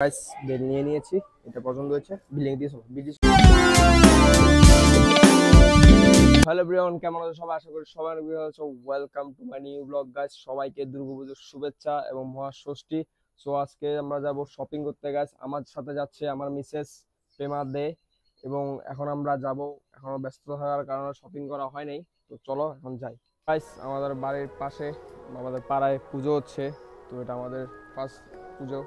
Guys bell নিয়ে নিয়েছি, এটা পছন্দ হয়েছে, বিলিং দিয়ে হ্যালো এভরিওয়ান, কেমন আছো সবাই? আশা করি সবাই ভালো আছো। Welcome to my new blog guys. সবাইকে দুর্গাপুজোর শুভেচ্ছা এবং মহাষষ্ঠী। সো আজকে আমরা যাব শপিং করতে গাইস। আমার সাথে যাচ্ছে আমার মিসেস প্রেমা দে এবং এখন আমরা যাব। এখনো ব্যস্ত থাকার কারণে শপিং করা হয় নাই, তো চলো এখন যাই গাইস। আমাদের বাড়ির পাশে আমাদের পাড়ায় পুজো হচ্ছে, তো এটা আমাদের ফার্স্ট পুজো।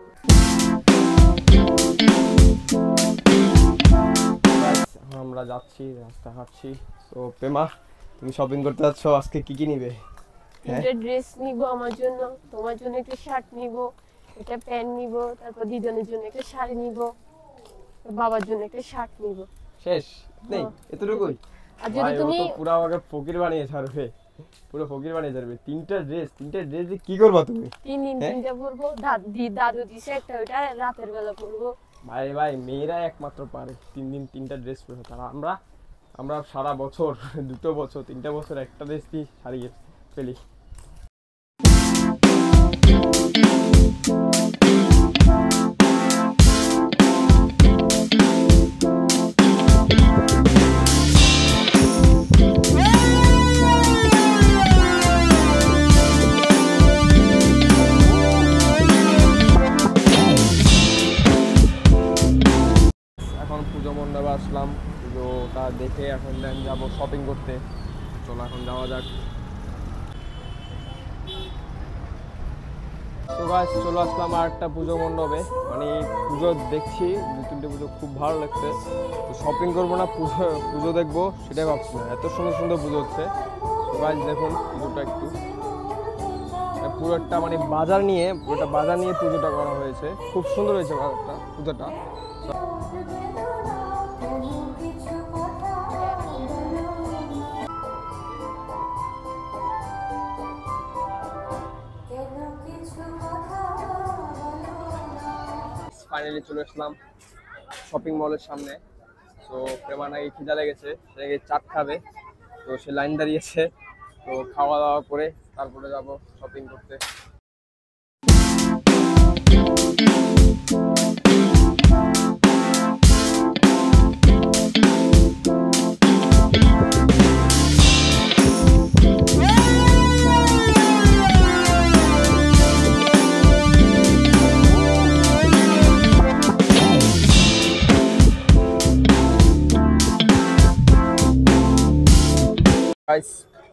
আমরা যাচ্ছি, রাস্তা হাঁটছি। তো প্রেমা, তুমি শপিং করতে যাচ্ছ, আজকে কি কি নিবে? একটা ড্রেস নিব আমার জন্য, তোমার জন্য একটা শার্ট নিব, একটা প্যান্ট নিব, তারপর দিদনের জন্য একটা শাড়ি নিব, বাবার জন্য একটা শার্ট নিব। শেষ নেই এতটুকুই? আর যদি তুমি পুরো আমাকে ফকির বানিয়ে ছাড়বে, পুরো ফকির বানিয়ে ছাড়বে। তিনটা ড্রেস দিয়ে কি করবা তুমি? তিন দিন তিনটা পরবো। দাদু দিছে একটা, ওইটা রাতের বেলা পরবো। ভাই মেয়েরা একমাত্র পারে 3 দিন 3টা ড্রেস পরে। তারা আমরা সারা বছর 2 বছর 3টা বছর একটা ড্রেস দিয়ে সারিয়ে ফেলি। পুজো মণ্ডপে আসলাম, পুজোটা দেখে এখন দেন যাবো শপিং করতে। চলো এখন যাওয়া যাক। তো গাইস চলে আসলাম আর একটা পুজো মণ্ডপে। মানে পুজো দেখছি, 2-3টে পুজো খুব ভালো লাগছে। তো শপিং করবো না, পুজো দেখবো সেটাই ভাবছি না। এত সুন্দর সুন্দর পুজো হচ্ছে। তো গাইস দেখুন পুজোটা একটু পুরোটা মানে বাজার নিয়ে পুজোটা করা হয়েছে। খুব সুন্দর হয়েছে পুজোটা। ফাইনালি চলে আসলাম শপিং মলের সামনে। তো প্রেমা নাকি খিদা লেগেছে, সে চাট খাবে, তো সে লাইন দাঁড়িয়েছে। তো খাওয়া দাওয়া করে তারপরে যাব শপিং করতে।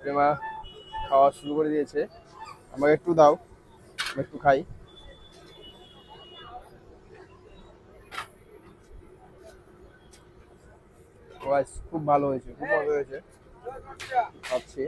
প্রেমা খাওয়া শুরু করে দিয়েছে, আমাকে একটু দাও, আমি একটু খাই। খুব ভালো হয়েছে, খুব ভালো হয়েছে, খাচ্ছি।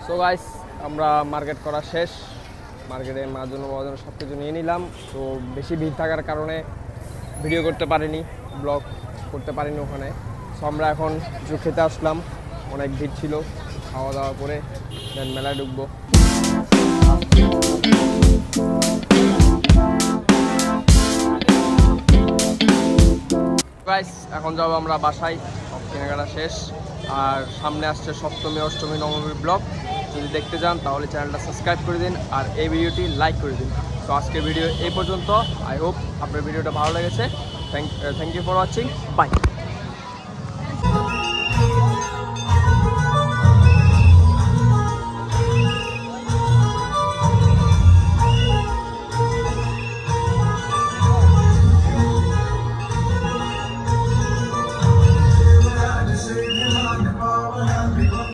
তো গাইস আমরা মার্কেট করা শেষ, মার্কেটে মার জন্য বাবার জন্য সব কিছু নিয়ে নিলাম। তো বেশি ভিড় থাকার কারণে ভিডিও করতে পারিনি, ব্লগ করতে পারিনি ওখানে। সো আমরা এখন কিছু খেতে আসলাম, অনেক ভিড় ছিল। খাওয়া দাওয়া করে দেন মেলায় ঢুকবো। গাইস এখন যাবো আমরা বাসায়, সব কেনাকাটা শেষ। আর সামনে আসছে সপ্তমী, অষ্টমী, নবমী ব্লগ। যদি দেখতে চান তাহলে চ্যানেলটা সাবস্ক্রাইব করে দিন আর এই ভিডিওটি লাইক করে দিন। তো আজকের ভিডিও এই পর্যন্ত। আই হোপ আপনার ভিডিওটা ভালো লেগেছে। Thank you for watching. By.